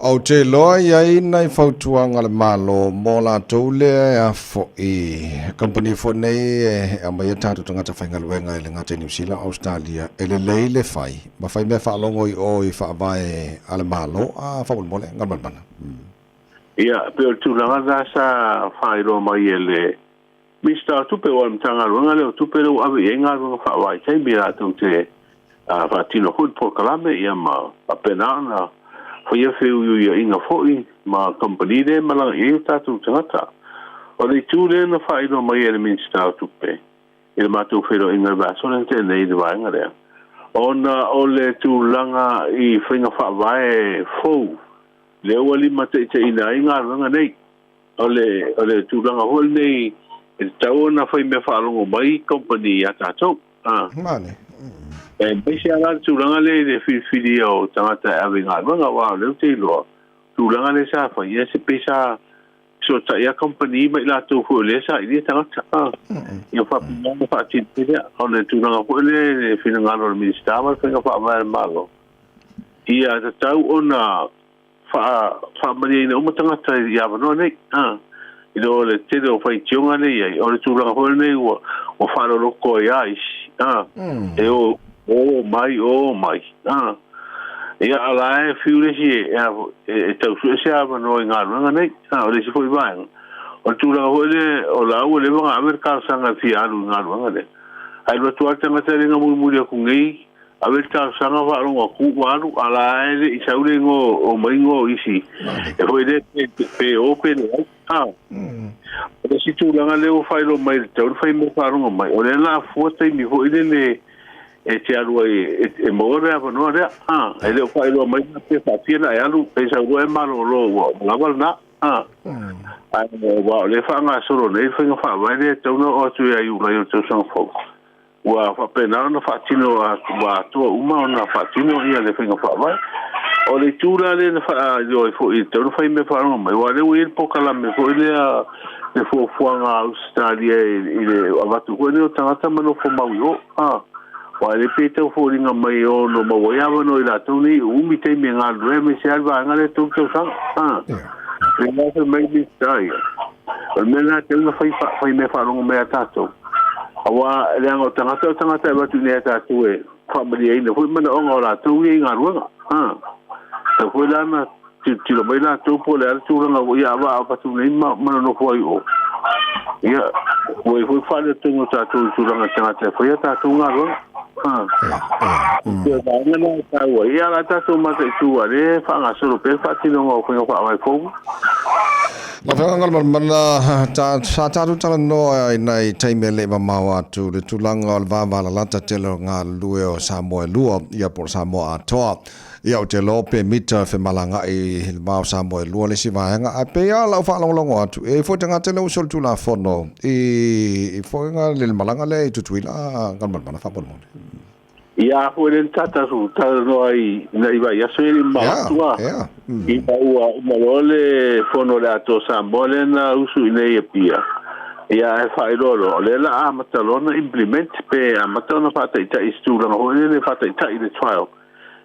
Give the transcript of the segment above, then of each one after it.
au te loa iai nei fautuanga le malo mo la tole a fo I company fo nei a mai tatu tangata whainga luenga I le ngata New Zealand Australia ele leile fai ma fai mea whaalongo I o I whaavae ale malo a whaul mole ngalmalmana ia pe o tūlanga da sa whaero mai ele Mr. Tupe o mtanga luenga leo tupe leo ave inga luenga whaavae tai mea tau te whaatino hui po kalame ia ma apena na Faya feu ia inga foi ma company de malang e tatu tangata. O le tūle na whaero mai ele Minster tupe. Ele mātou whero inga vaso na te nei de vaenga rea. O le tūlanga I whainga whaavae fou. Le ua lima te ina inga ranga nei. O le tūlanga hoi nei e tau na whai mea whaalongo mai company a tātou. Mane. Bese ala tūlanga le whiwhiri o tangata awe ngā runga wā leo te loa. Tūlanga le sa whai ia se pesa so ta ia company mai la tō hui le sa ili tangata. Ia whapinanga whaatintere o le tūlanga hui le whinangano le minister ma whinga whaamai malo. Ia ta tau o na whaamari ina umatangata I awanoa nei. Ilo le te o whai tionga nei o le tūlanga hui nei o whaaroroko I ais. E o mai ia ala fiure si e tau su se ava no ngā runga nei o le si foi vai o tūra hole o la o le mga Amerika sanga fi anu ngā runga nei ai lo tu ata ngata ringa muri ku ngai Amerika sanga wa ronga ku waru ala e I saure ngo o mai ngo isi e foi de pe open o le si tūra nga leo fai lo mai tau fai mo ronga mai o le la fuata mi foi le e te aru e moore ava noa rea e leo whae loa mai te whaatina e alu e sa ua e maro lo ua ngawal na ai wa le whaanga soro nei whainga whaawai rea tauna o atu e ai ulai o tau sang fau ua whapena na whaatino wa atua uma o na whaatino ia le whainga whaawai o le tūra le na whaio e fo I tauna whai me whaarunga mai wa leo I pokala me fo I lea le fuafuanga Australia I le avatu hua ne o tangata mano fo maui o wa le peta fo ringa mai o no ma wa ya no ila tu ni umi te me nga re me se alba nga le tu tu sang le nga se mai ni sai o me na te nga fai me fa rongo me atato awa le nga tangata ba tu ne atato e fa mari ai no fo mana o nga la tu i nga ruanga te fo la na ti lo mai la tu po le tu nga ya ba pa tu ni ma no fo ai o ya o fo fa le tu nga tu nga tangata fo ya ta tu nga ruanga Ngana tahu ia la tahu masa itu ada fanga solo pelfat sino ngau kau ngau awal kau. La whangal mana sa taru tala noa nei taimele mamawa tu le tulanga o vava la lata telo ngā lue o Samoa lua ia por Samoa atoa ia o te lope mita fe malanga I mau Samoa lua le si vaenga a pe ia lau whaalongolongo atu e fo te ngā tele usol tu la fono I fo ngā le malanga le tutuila ngalman mana whapon Ia fo le tata su tala noa I nei vai aso I matua I paua malole fono le ato Samoa le na usu I nei e pia ia e whaerolo le la a matalona implement pe a matalona whataita I stūranga hoi le whataita I le trial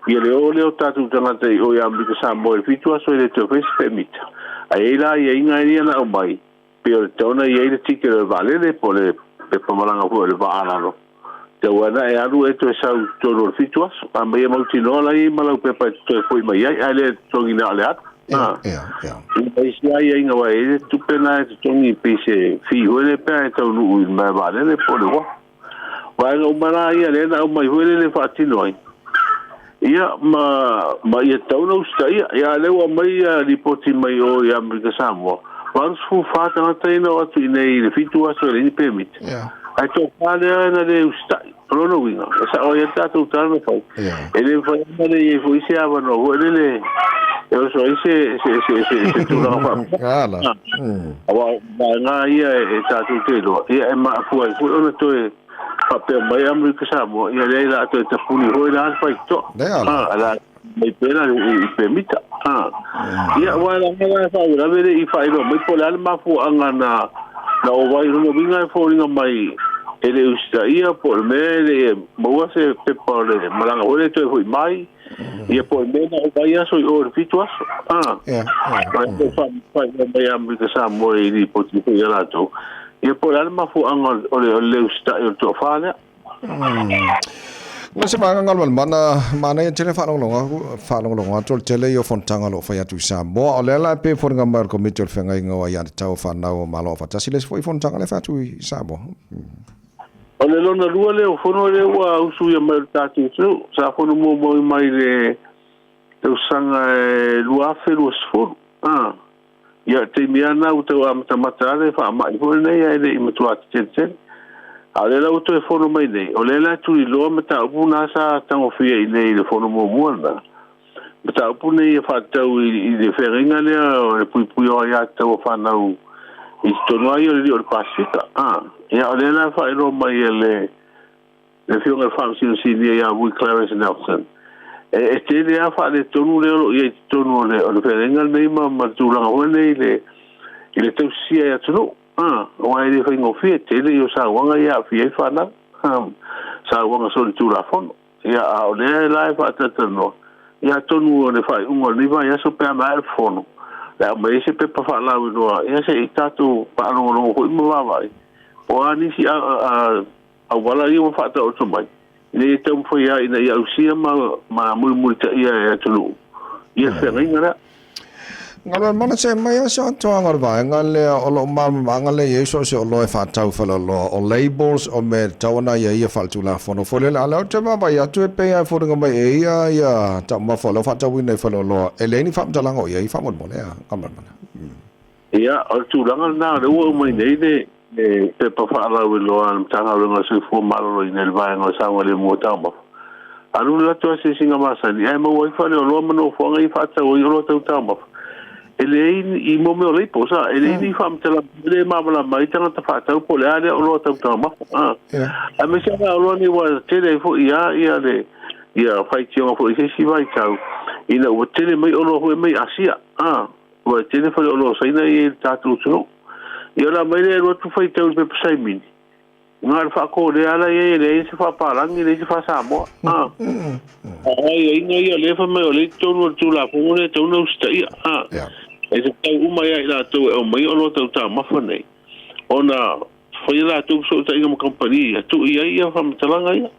ia leo tatu tangata I o ia ambika Samoa fitua so le te face permit a eila ia inga ia na o mai pe o le tauna ia le tike le valele po le pe pamalanga hoi le vaanano te wana e alu e to sau toro fitua a mai mautinola I malau pepa to foi mai ai le tongina ale atu Isia ia inga wa e tupena e tongi pise fi huele pe e tau nuu I mai vale le pole wa wa inga umana ia le na umai huele le whaatino ai ia ma ia tau na usta ia lewa mai ripoti mai o I Amerika Samoa wa fu fata ngata ina watu inei le fitu aso le ni permit ai to pale na le usta Rono winga sa o ia tatu tano fau ele foi mane e foi se ava no ele eu só se tu não faz awa nga ia e tatu telo ia e ma foi ona to e papel mai Amerika Samoa ia le la to te puni hoi la fai to ala mai pena I permita ia wala nga fa ula vere I fai no mai pola ma fu anga na o vai no winga fo ringa mai ele usta ia por me le moa se pe por le malanga ole to foi mai ia po mena o vai aso o fitu aso vai vai Amerika Samoa i po ti ia lato ia po la ma fu anga o le usta o to fale na se manga ngal mana ya tele fa long tol tele yo fontanga lo fa ya tu Samoa o le la pe for ngamar ko mitol fa ngai ngawa ya tau fa na o malo fa tasi les foi fontanga le fa tu Samoa o le lona lua le o fono le wa usu ya mai tatu sa fono mo mai le tau sanga lua fe lo sfo ya te miana o tau amata le fa mai ho le ya le imtua tete ale la o to fono mai le o le la tu lo mata una sa tango fia i le fono mo na mata pune ya fa tau i le feringa le o pui o ya tau fa na u i tono ai le o pasika ya ole la fa ro mai le fio ngal fa si ya Will Clarence Nelson te le fa le tonu le o tonu le o le ngal nei ma tu la o le tau sia ya tonu o ai le fa ngofie te le yo sa wanga ya fi fa na sa wanga so tu la fon ya ole la fa tonu ya tonu le fa un ni va ya so pe ma fono la me se pe pa fa la no ya se tatu pa no ko mo vai o ani si a wala i mo fa ta o to mai ni te mo ya ina ya usia ma mu ta ya tulu ia fe ngara ngalo mana se mai so to ngar va ngale o lo ma ngale ye so so lo fa ta fa lo o labels o me tawana ya fa tu la fono fo le ala te ma ba ya tu pe ya fo ngam ya ta ma fo lo fa ta wi nei fa lo eleni fa ta lang o ya fa mo le kamar mana ya o tu lang na le o mai nei de pe pa fa la wi lo an ta na lo se fo ma lo in el va no sa le mo ta ma alu la to se singa ma sa ni ai mo wi fa le lo mo no fo ngai fa ta o lo ta ma ele i mo me le posa ele ni fam tela le mabla mai tanga ta fa ta po le ale o lo ta ma a me se na lo ni wa tele fo ia le ia fai ti o fo se si vai ta ina o tele mai o lo ho mai asia o tele fo o lo sai na i ta tu so ia la mai le ro tu fai ta pe sai min ngar fa ko le ala ye le se fa pa lang le se fa sa mo ai ngai le fa mai o le tu la fo le tu no sta e se tau uma ia ila tau e o mai o lo tau ta mafa nei ona foi la tu so ta inga mo company tu ia fa mtalanga ia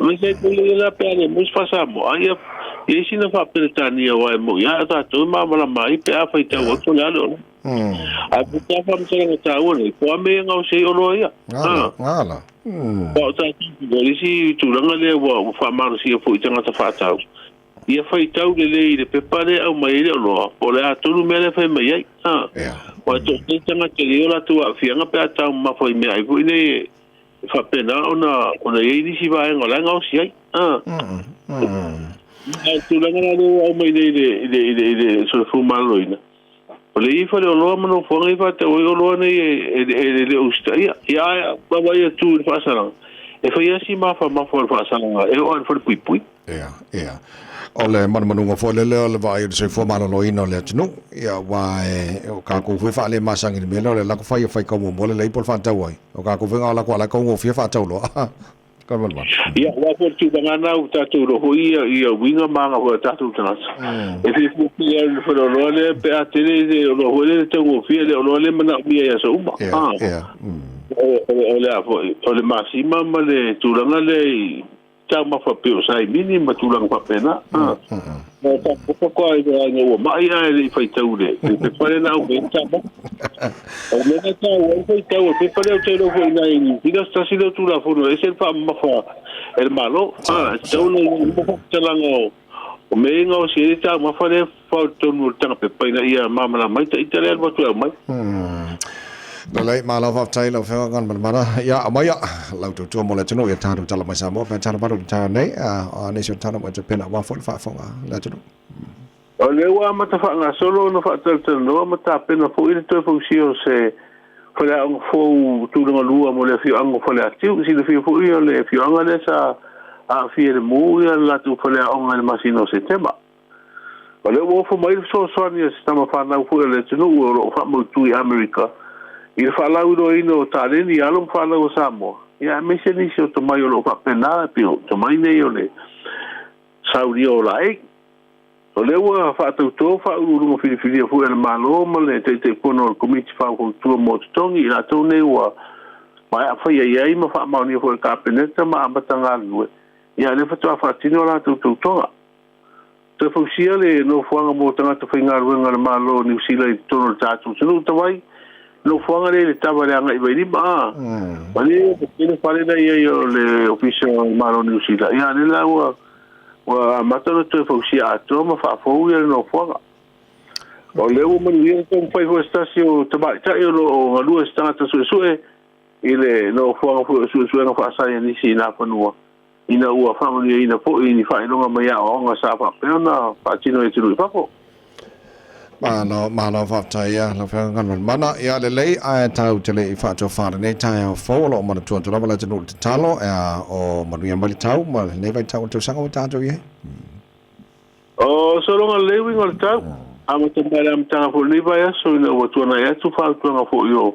me se tu le la pe ale mus fa sa mo ia e sina fa peretania wa mo ia ta tu ma mala mai pe a fa ta o to la lo a tu ta fa mtalanga ta o le ko me nga o se o lo ia ala ba ta tu le si tu langa le wa fa ma si fo tanga ta fa ta ia fai tau le pepare au mai le lo o le atunu mele fai mai ai o to tanga te le la tu afianga pe ata ma foi me ai foi ne fa pena ona ye ni si vai ngola ngau si ai tu la ngana le au mai le so fu maloina o le ifa le lo mo no fo ngai fa te o lo ne le ustai ia ba vai tu fa sala e foi assim ma fa sala e o fa pui ole manunga fo le vai se fo malo ino le tnu ya wa o ka ko fa le masangi me le la ko fa ko mo le por fa ta wai o ka ko venga la ko la ko fa ta lo ka mal ya wa por tu ngana u ta tu ro ia winga manga ho ta tu tras e fi fu ia fo lo le pe a tele lo ho le te go fi le lo le mana mi ya so o le masima ma le tu langa le ta ma fa pe o sai mini ma tu langa fa pena ta ko ai o mai ai fai tau le pe pare na o ta ba o le ta o fai tau pe pare o te lo foi na ni diga sta si lo tu la fono es el fa ma fa el malo tau no ta langa o me nga o si ta ma fa le fa to no ta pe pa na ia ma ma mai ta itale al tu mai Lai malau fa tai lo fa kan mana ya amaya lau tu mo le tino ya ta tu la mai sa mo fa ta ba tu ta nei ne so ta mo te pena wa fa fa la tu o le wa ma ta fa nga solo no fa ta no ma ta pena fo ile to fo si o se fa la on fo tu no lua mo le fi ang fo le tiu si le fi fo ile le fi ang le sa a fi le mu ya la tu fa le on le masino se tema o le wo fo mai so ni sta ma fa na fo le tino o fa mo tu America il fa la uno ino tale ni alo fa la usamo ya me se ni se to mai lo fa pena pio to mai ne yo le sauri o lai o le ua whaatauto whaururunga whiriwhiria fu e le malo ma le te pono komiti whaukotua mo tutongi i atou nei ua mai a whaia iai ma whaamauni fu e kapeneta ma amatanga lue ia le whatua whaatino la tautonga te whausia le no fuanga mo tangata whainga ruenga le malo New Zealand i tono le tātou tunu tawai no fuanga le tawa le anga i wairi ma mani e whare na ia le official malo New Zealand ia le la ua wa matano te fausia ato ma fa fo ia no foga o le o mani ia tong fai ho stasio tabai ta io lo ngalu sta ta su ile no foga su na fa sa ni si na panua ina ua family ina po ini fa longa mai o nga sa fa pena fa tino e tulu fa po Mano whaftaia, la whangan mana, ia le lei, ae tau te lei whātua whāra nei tai au wholo, mana tuan tu rawa la te te talo, o manuia mali tau, ma nei vai tau te sanga o tātou ie? O, so longa lewi ngol tau, ama te mai am tanga fo nei vai aso, ina ua tuana e atu whātua nga fo io,